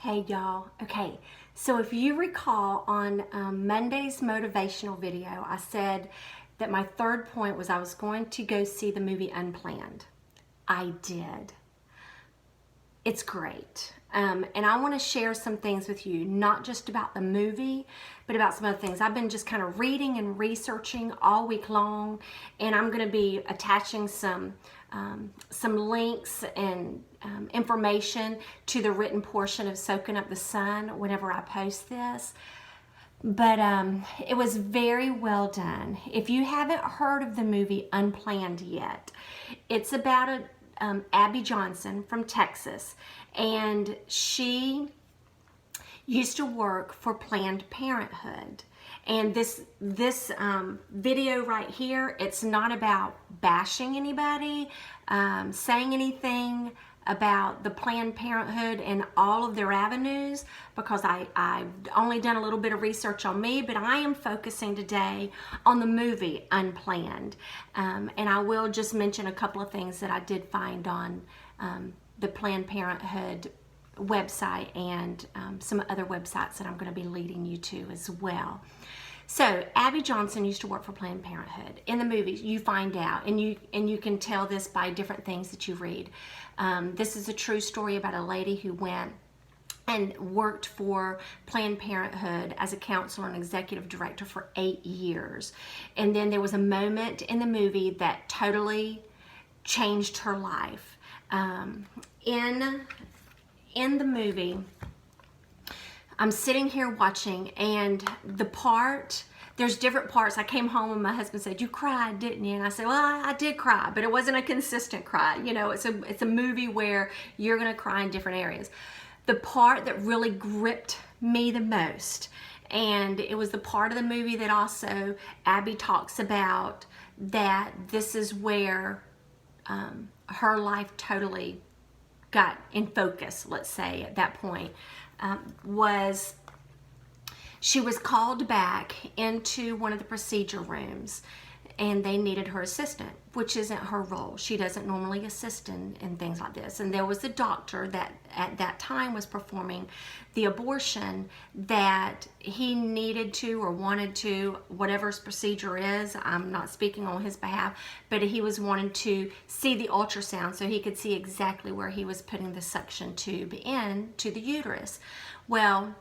Hey y'all. Okay, so if you recall on Monday's motivational video, I said that my third point was I was going to go see the movie Unplanned. I did. It's great. And I want to share some things with you, not just about the movie, but about some other things. I've been just kind of reading and researching all week long, and I'm going to be attaching some links and information to the written portion of Soaking Up the Sun whenever I post this. But it was very well done. If you haven't heard of the movie Unplanned yet, it's about Abby Johnson from Texas, and she used to work for Planned Parenthood. And this video right here, it's not about bashing anybody, saying anything about the Planned Parenthood and all of their avenues, because I've only done a little bit of research on me, but I am focusing today on the movie Unplanned. And I will just mention a couple of things that I did find on the Planned Parenthood website and some other websites that I'm going to be leading you to as well. So Abby Johnson used to work for Planned Parenthood. In the movies, you find out, and you can tell this by different things that you read. This is a true story about a lady who went and worked for Planned Parenthood as a counselor and executive director for 8 years. And then there was a moment in the movie that totally changed her life. In the movie, I'm sitting here watching, and there's different parts. I came home and my husband said, "You cried, didn't you?" And I said, "Well, I did cry, but it wasn't a consistent cry. You know, it's a movie where you're gonna cry in different areas." The part that really gripped me the most, and it was the part of the movie that also Abby talks about, that this is where her life totally got in focus, let's say, at that point, was she was called back into one of the procedure rooms, and they needed her assistant, which isn't her role. She doesn't normally assist in things like this. And there was a doctor that at that time was performing the abortion that he needed to or wanted to, whatever his procedure is, I'm not speaking on his behalf, but he was wanting to see the ultrasound so he could see exactly where he was putting the suction tube into the uterus. Well,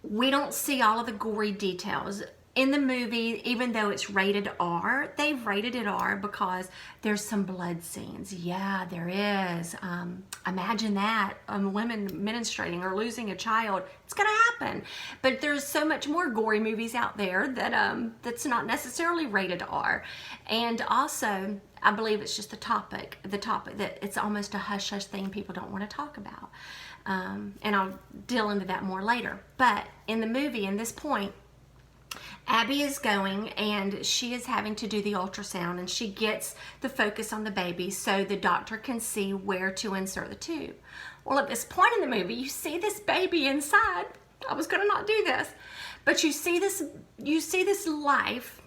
we don't see all of the gory details. In the movie, even though it's rated R, they've rated it R because there's some blood scenes. Yeah, there is. Imagine that, women menstruating or losing a child. It's gonna happen. But there's so much more gory movies out there that that's not necessarily rated R. And also, I believe it's just the topic that it's almost a hush-hush thing people don't want to talk about. And I'll deal into that more later. But in the movie, in this point, Abby is going and she is having to do the ultrasound, and she gets the focus on the baby so the doctor can see where to insert the tube. Well, at this point in the movie, you see this baby inside. I was going to not do this, but you see this life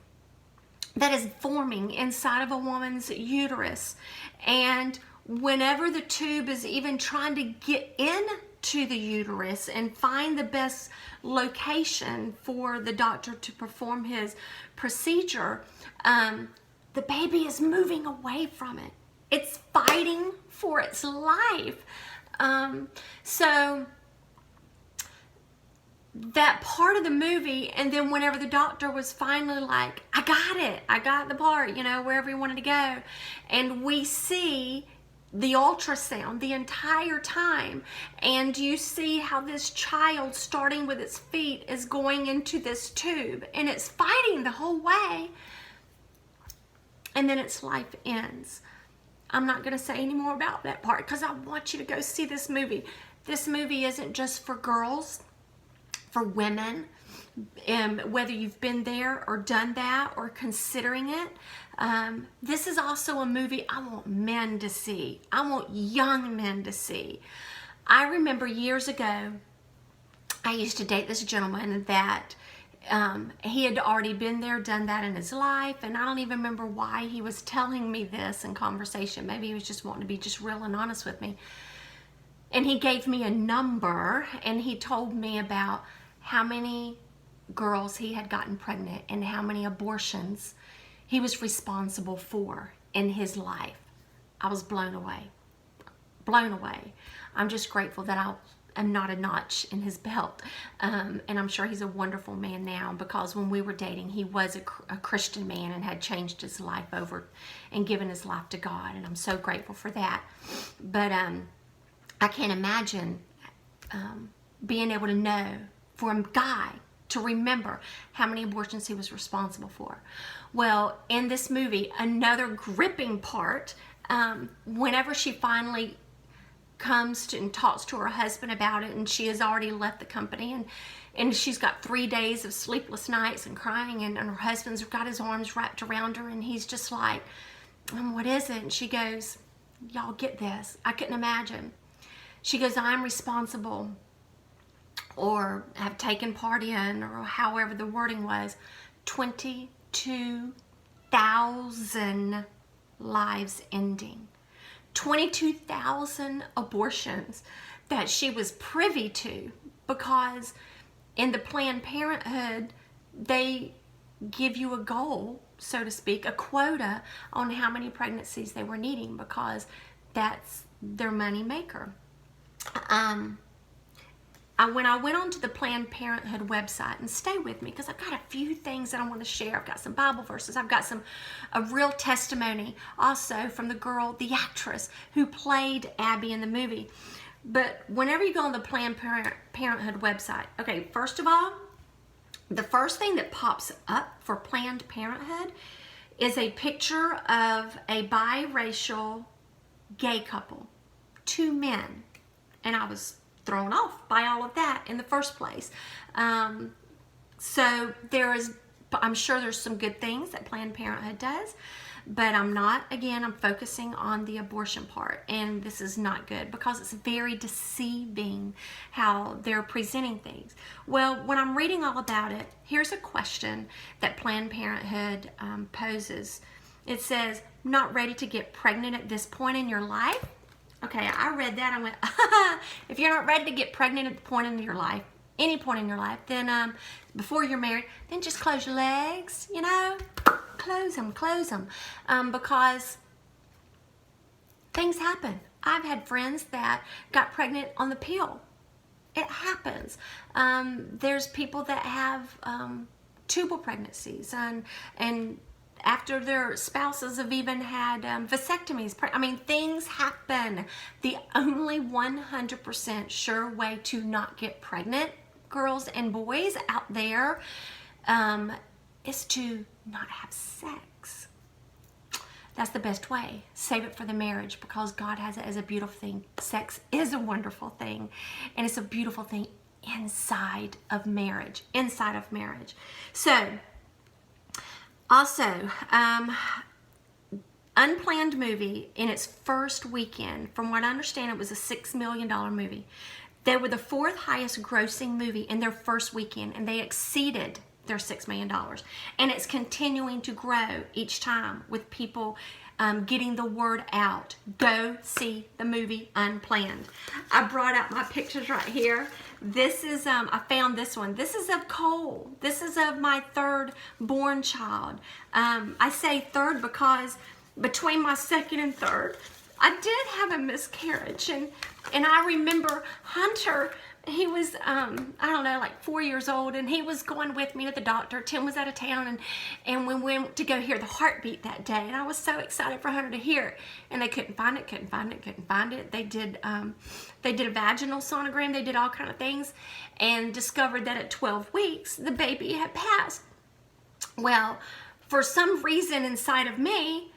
that is forming inside of a woman's uterus. And whenever the tube is even trying to get into the uterus and find the best location for the doctor to perform his procedure, the baby is moving away from it. It's fighting for its life. So that part of the movie, and then whenever the doctor was finally like, "I got it, I got the part, you know, wherever he wanted to go," and we see the ultrasound the entire time, and you see how this child, starting with its feet, is going into this tube, and it's fighting the whole way, and then its life ends. I'm not going to say any more about that part because I want you to go see this movie. This movie isn't just for girls, for women, whether you've been there or done that or considering it. This is also a movie I want men to see. I want young men to see. I remember years ago, I used to date this gentleman that he had already been there, done that in his life, and I don't even remember why he was telling me this in conversation. Maybe he was just wanting to be just real and honest with me. And he gave me a number, and he told me about how many girls he had gotten pregnant and how many abortions he was responsible for in his life. I was blown away. Blown away. I'm just grateful that I am not a notch in his belt. And I'm sure he's a wonderful man now, because when we were dating, he was a Christian man and had changed his life over and given his life to God. And I'm so grateful for that. But I can't imagine being able to know, for a guy to remember how many abortions he was responsible for. Well, in this movie, another gripping part, whenever she finally comes to and talks to her husband about it, and she has already left the company, and she's got 3 days of sleepless nights and crying, and her husband's got his arms wrapped around her, and he's just like, what is it? And she goes, y'all get this, I couldn't imagine. She goes, I'm responsible, or have taken part in, or however the wording was, 22,000 lives ending. 22,000 abortions that she was privy to, because in the Planned Parenthood, they give you a goal, so to speak, a quota on how many pregnancies they were needing, because that's their money maker. When I went onto the Planned Parenthood website, and stay with me because I've got a few things that I want to share. I've got some Bible verses. I've got a real testimony also from the girl, the actress who played Abby in the movie. But whenever you go on the Planned Parenthood website, okay, first of all, the first thing that pops up for Planned Parenthood is a picture of a biracial gay couple, 2 men. And I was thrown off by all of that in the first place. So I'm sure there's some good things that Planned Parenthood does, but I'm focusing on the abortion part, and this is not good because it's very deceiving how they're presenting things. Well, when I'm reading all about it, here's a question that Planned Parenthood poses. It says, not ready to get pregnant at this point in your life? Okay, I read that and went, if you're not ready to get pregnant at the point in your life, any point in your life, then before you're married, then just close your legs, close them, because things happen. I've had friends that got pregnant on the pill. It happens. There's people that have tubal pregnancies, and after their spouses have even had vasectomies. I mean, things happen. The only 100% sure way to not get pregnant, girls and boys out there, is to not have sex. That's the best way. Save it for the marriage, because God has it as a beautiful thing. Sex is a wonderful thing, and it's a beautiful thing inside of marriage. So, also, Unplanned movie, in its first weekend, from what I understand, it was a $6 million movie. They were the 4th highest grossing movie in their first weekend, and they exceeded their $6 million. And it's continuing to grow each time with people getting the word out. Go see the movie Unplanned. I brought out my pictures right here. This is, I found this one. This is of Cole. This is of my 3rd born child. I say 3rd because between my 2nd and 3rd, I did have a miscarriage. And I remember Hunter, he was, I don't know, like 4 years old, and he was going with me to the doctor. Tim was out of town, and we went to go hear the heartbeat that day, and I was so excited for Hunter to hear it, and they couldn't find it. They did a vaginal sonogram, they did all kind of things, and discovered that at 12 weeks, the baby had passed. Well, for some reason inside of me,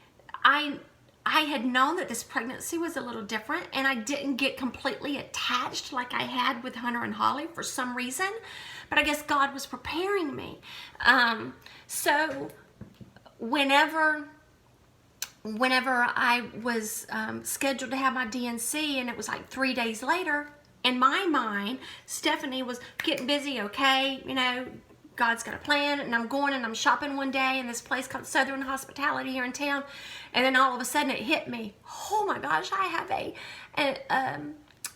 I had known that this pregnancy was a little different, and I didn't get completely attached like I had with Hunter and Holly for some reason, but I guess God was preparing me. So whenever I was scheduled to have my DNC, and it was like 3 days later, in my mind, Stephanie was getting busy, okay, God's got a plan, and I'm going and I'm shopping one day in this place called Southern Hospitality here in town, and then all of a sudden it hit me. Oh my gosh, I have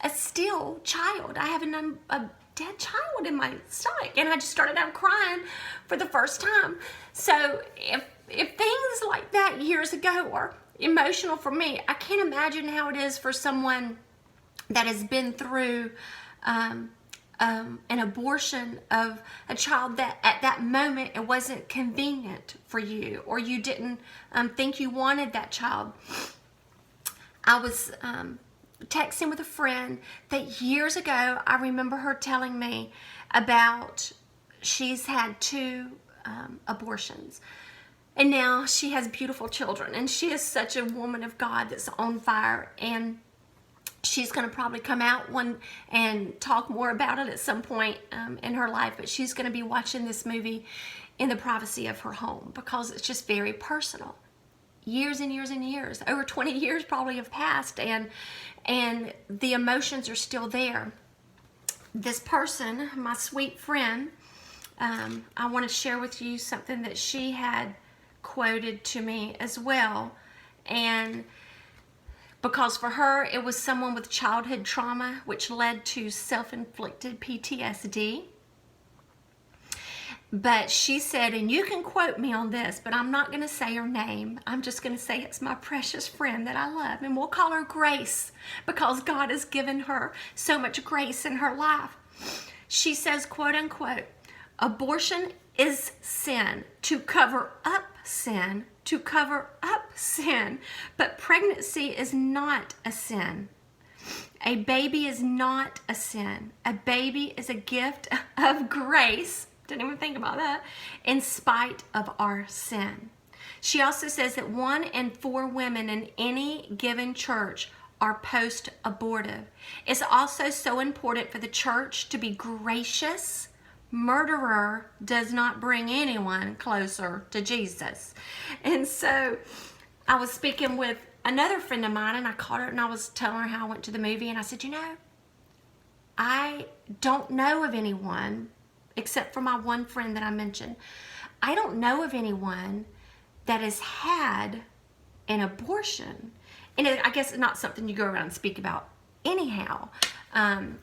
a still child. I have a dead child in my stomach, and I just started out crying for the first time. So if things like that years ago are emotional for me, I can't imagine how it is for someone that has been through an abortion of a child that at that moment it wasn't convenient for you, or you didn't think you wanted that child. I was texting with a friend that years ago, I remember her telling me about she's had 2 abortions. And now she has beautiful children, and she is such a woman of God that's on fire, and she's going to probably come out and talk more about it at some point in her life, but she's going to be watching this movie in the privacy of her home because it's just very personal. Years and years and years, over 20 years probably have passed, and the emotions are still there. This person, my sweet friend, I want to share with you something that she had quoted to me as well, and because for her it was someone with childhood trauma which led to self-inflicted PTSD. But she said, and you can quote me on this, but I'm not going to say her name. I'm just going to say it's my precious friend that I love, and we'll call her Grace because God has given her so much grace in her life. She says, quote unquote, abortion is sin to cover up sin, to cover up sin, but pregnancy is not a sin. A baby is not a sin. A baby is a gift of grace. Didn't even think about that. In spite of our sin. She also says that 1 in 4 women in any given church are post-abortive. It's also so important for the church to be gracious. Murderer does not bring anyone closer to Jesus. And so I was speaking with another friend of mine, and I called her and I was telling her how I went to the movie, and I said, you know, I don't know of anyone, except for my one friend that I mentioned, I don't know of anyone that has had an abortion. And I guess it's not something you go around and speak about anyhow,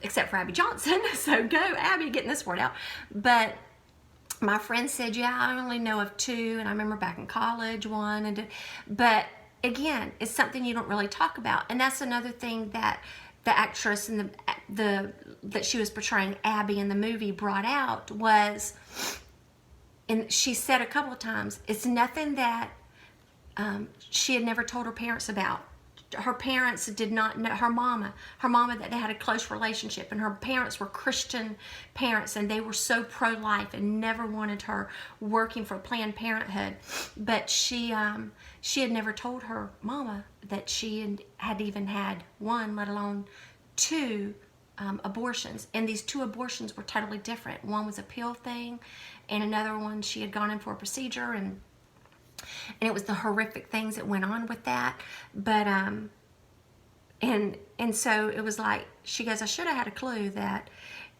except for Abby Johnson. So go, Abby, getting this word out. But my friend said, yeah, I only know of 2, and I remember back in college 1. But again, it's something you don't really talk about. And that's another thing that the actress and that she was portraying, Abby, in the movie brought out was, and she said a couple of times, it's nothing that she had never told her parents about. Her parents did not know, her mama that they had a close relationship, and her parents were Christian parents, and they were so pro-life and never wanted her working for Planned Parenthood. But she had never told her mama that she had even had 1, let alone 2 abortions. And these 2 abortions were totally different. One was a pill thing, and another one she had gone in for a procedure, and it was the horrific things that went on with that. But and so it was like, she goes, I should have had a clue that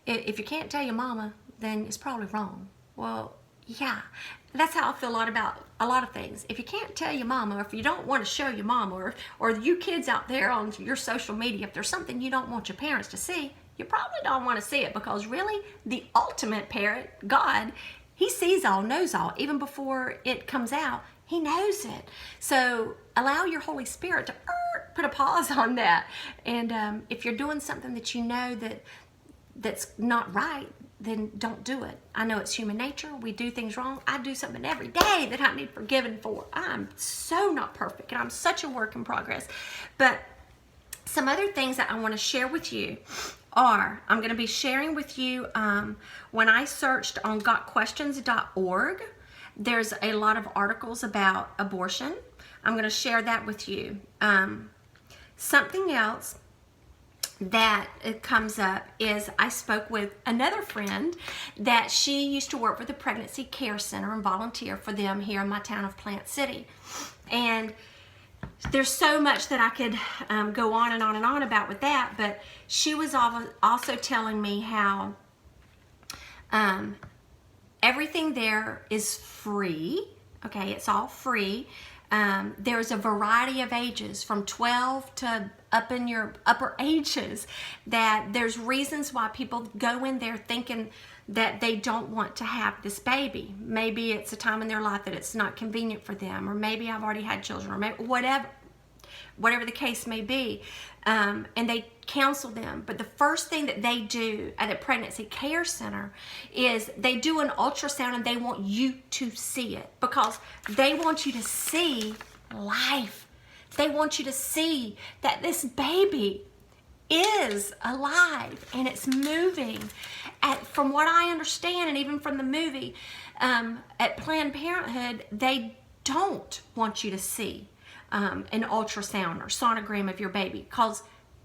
if you can't tell your mama, then it's probably wrong. Well, yeah, that's how I feel about a lot of things. If you can't tell your mama, or if you don't want to show your mama, or you kids out there on your social media, if there's something you don't want your parents to see, you probably don't want to see it, because really the ultimate parent, God, he sees all, knows all. Even before it comes out, he knows it. So allow your Holy Spirit to put a pause on that. And if you're doing something that you know that's not right, then don't do it. I know it's human nature. We do things wrong. I do something every day that I need forgiven for. I'm so not perfect, and I'm such a work in progress. But some other things that I want to share with you are, I'm going to be sharing with you, when I searched on gotquestions.org, there's a lot of articles about abortion. I'm going to share that with you. Something else that it comes up is, I spoke with another friend that she used to work for the Pregnancy Care Center and volunteer for them here in my town of Plant City. And there's so much that I could go on and on and on about with that, but she was also telling me how everything there is free. Okay, it's all free. there's a variety of ages from 12 to up in your upper ages, that there's reasons why people go in there thinking that they don't want to have this baby. Maybe it's a time in their life that it's not convenient for them, or maybe I've already had children, or maybe whatever the case may be, and they counsel them. But the first thing that they do at a pregnancy care center is they do an ultrasound, and they want you to see it, because they want you to see life. They want you to see that this baby is alive and it's moving. From what I understand, and even from the movie, at Planned Parenthood, they don't want you to see an ultrasound or sonogram of your baby, because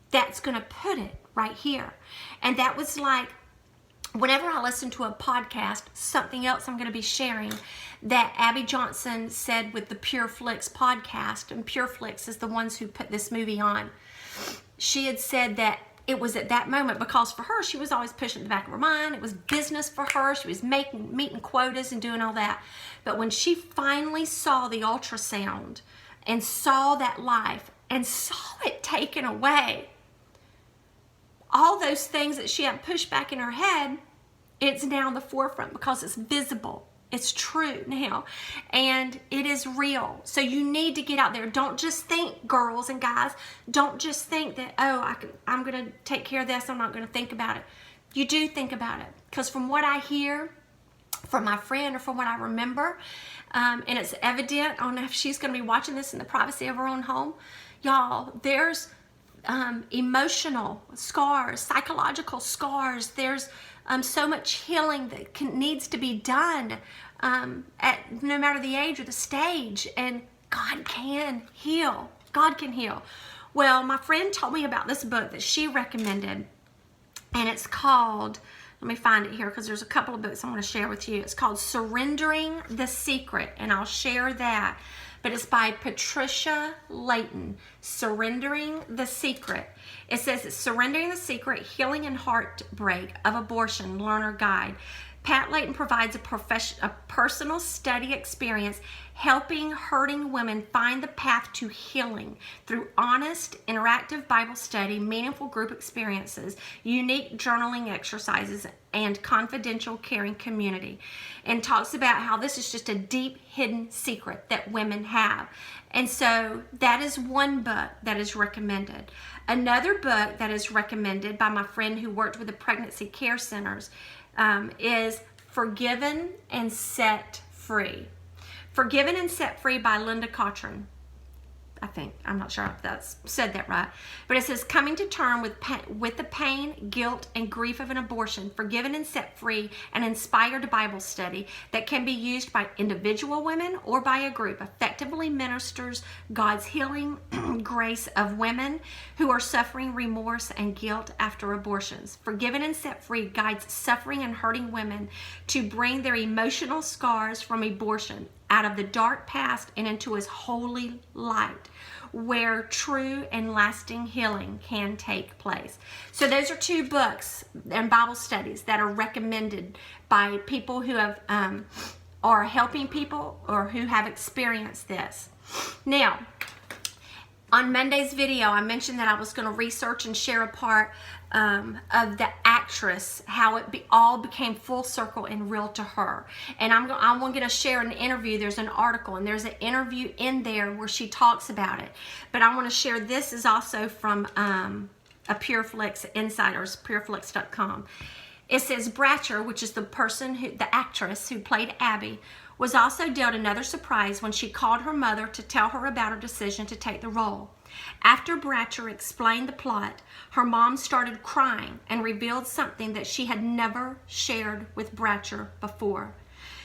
that's going to put it right here. And that was like, whenever I listen to a podcast, something else I'm going to be sharing that Abby Johnson said with the Pure Flix podcast, and Pure Flix is the ones who put this movie on. She had said that it was at that moment, because for her, she was always pushing at the back of her mind. It was business for her. She was meeting quotas and doing all that. But when she finally saw the ultrasound and saw that life and saw it taken away, all those things that she had pushed back in her head, it's now in the forefront, because it's visible. It's true now, and it is real. So you need to get out there. Don't just think, girls and guys, don't just think that, oh, I'm going to take care of this, I'm not going to think about it. You do think about it, because from what I hear from my friend, or from what I remember, and it's evident, I don't know if she's going to be watching this in the privacy of her own home, y'all, there's emotional scars, psychological scars. There's so much healing that needs to be done at no matter the age or the stage, and God can heal. God can heal. Well, my friend told me about this book that she recommended, and it's called, let me find it here, because there's a couple of books I want to share with you. It's called Surrendering the Secret, and I'll share that. But it's by Patricia Layton, Surrendering the Secret. It says it's Surrendering the Secret, Healing and Heartbreak of Abortion Learner Guide. Pat Layton provides a personal study experience helping hurting women find the path to healing through honest, interactive Bible study, meaningful group experiences, unique journaling exercises, and confidential caring community. And talks about how this is just a deep hidden secret that women have. And so that is one book that is recommended. Another book that is recommended by my friend who worked with the pregnancy care centers is Forgiven and Set Free. Forgiven and Set Free by Linda Cochran. I think, I'm not sure if that's said that right, but it says, coming to terms with the pain, guilt, and grief of an abortion, forgiven and set free, an inspired Bible study that can be used by individual women or by a group, effectively ministers God's healing grace of women who are suffering remorse and guilt after abortions. Forgiven and Set Free guides suffering and hurting women to bring their emotional scars from abortion out of the dark past and into His holy light, where true and lasting healing can take place. So those are two books and Bible studies that are recommended by people who have are helping people or who have experienced this. Now, on Monday's video, I mentioned that I was going to research and share a part of the actress, how it all became full circle and real to her. And I'm going to share an interview. There's an article, and there's an interview in there where she talks about it. But I want to share, this is also from a Pure Flix Insiders, pureflix.com. It says Bratcher, which is the actress who played Abby, was also dealt another surprise when she called her mother to tell her about her decision to take the role. After Bratcher explained the plot, her mom started crying and revealed something that she had never shared with Bratcher before.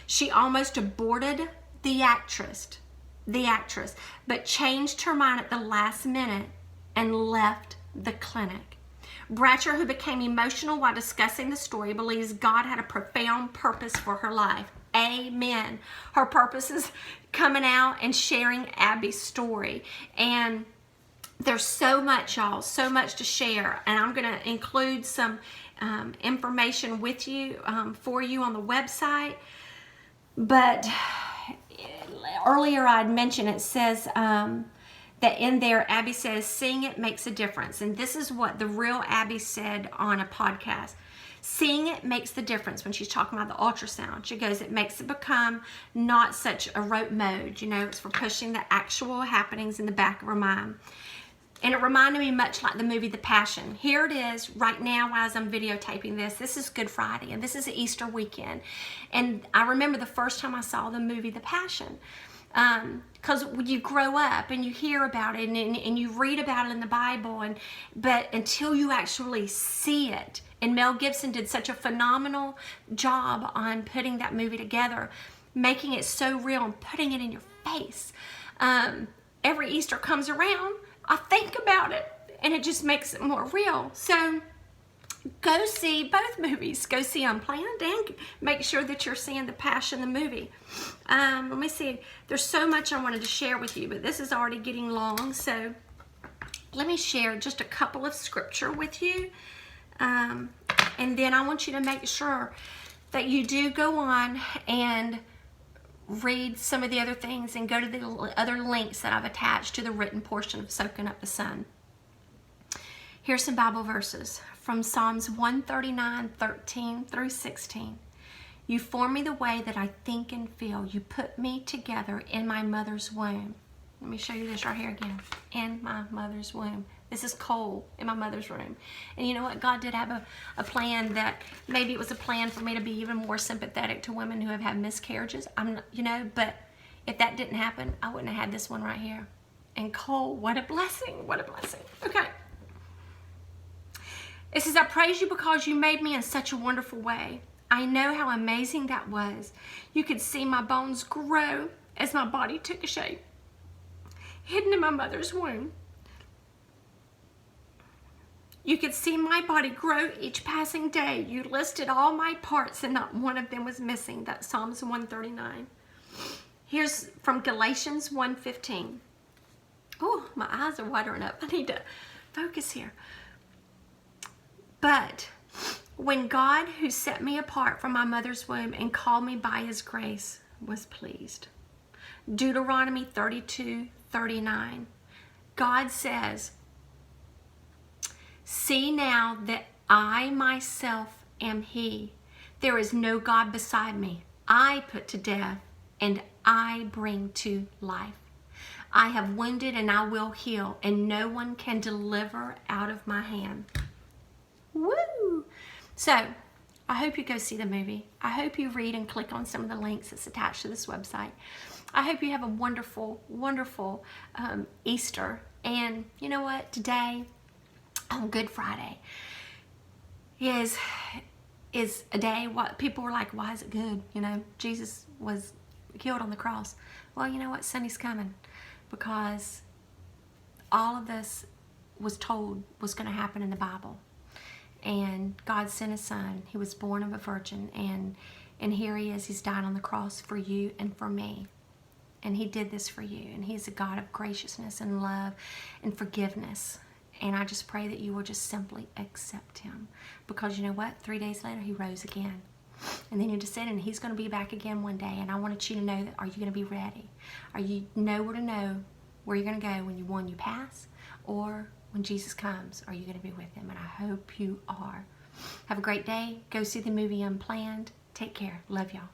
She almost aborted the actress, but changed her mind at the last minute and left the clinic. Bratcher, who became emotional while discussing the story, believes God had a profound purpose for her life. Amen. Her purpose is coming out and sharing Abby's story. And there's so much, y'all, so much to share. And I'm going to include some information with you, for you on the website. But earlier I'd mentioned, it says that in there, Abby says, seeing it makes a difference. And this is what the real Abby said on a podcast. Seeing it makes the difference when she's talking about the ultrasound. She goes, it makes it become not such a rote mode. You know, it's for pushing the actual happenings in the back of her mind. And it reminded me much like the movie The Passion. Here it is right now as I'm videotaping this. This is Good Friday and this is Easter weekend. And I remember the first time I saw the movie The Passion. Because you grow up and you hear about it and you read about it in the Bible, but until you actually see it. And Mel Gibson did such a phenomenal job on putting that movie together, making it so real and putting it in your face. Every Easter comes around, I think about it, and it just makes it more real. So go see both movies. Go see Unplanned and make sure that you're seeing The Passion, the movie. Let me see. There's so much I wanted to share with you, but this is already getting long. So let me share just a couple of scripture with you. And then I want you to make sure that you do go on and read some of the other things and go to the other links that I've attached to the written portion of Soaking Up the Sun. Here's some Bible verses from Psalms 139, 13 through 16. You form me the way that I think and feel. You put me together in my mother's womb. Let me show you this right here again. In my mother's womb. This is cold in my mother's room. And you know what? God did have a plan that maybe it was a plan for me to be even more sympathetic to women who have had miscarriages. I'm not, you know, but if that didn't happen, I wouldn't have had this one right here. And Cole, what a blessing. What a blessing. Okay. It says, I praise you because you made me in such a wonderful way. I know how amazing that was. You could see my bones grow as my body took shape. Hidden in my mother's womb. You could see my body grow each passing day. You listed all my parts and not one of them was missing. That's Psalms 139. Here's from Galatians 1:15. Oh, my eyes are watering up. I need to focus here. But when God, who set me apart from my mother's womb and called me by his grace, was pleased. Deuteronomy 32:39. God says, see now that I myself am he. There is no God beside me. I put to death and I bring to life. I have wounded and I will heal, and no one can deliver out of my hand. Woo! So, I hope you go see the movie. I hope you read and click on some of the links that's attached to this website. I hope you have a wonderful, wonderful Easter. And you know what? Today, on Good Friday, is a day what people were like, why is it good? You know, Jesus was killed on the cross. Well, you know what? Sunday's coming because all of this was told was going to happen in the Bible. And God sent his son. He was born of a virgin, and here he is. He's died on the cross for you and for me. And he did this for you. And he's a God of graciousness and love and forgiveness. And I just pray that you will just simply accept him. Because you know what? 3 days later, he rose again. And then you just said, and he's going to be back again one day. And I wanted you to know that, are you going to be ready? Are you know where you're going to go when you pass? Or when Jesus comes, are you going to be with him? And I hope you are. Have a great day. Go see the movie Unplanned. Take care. Love y'all.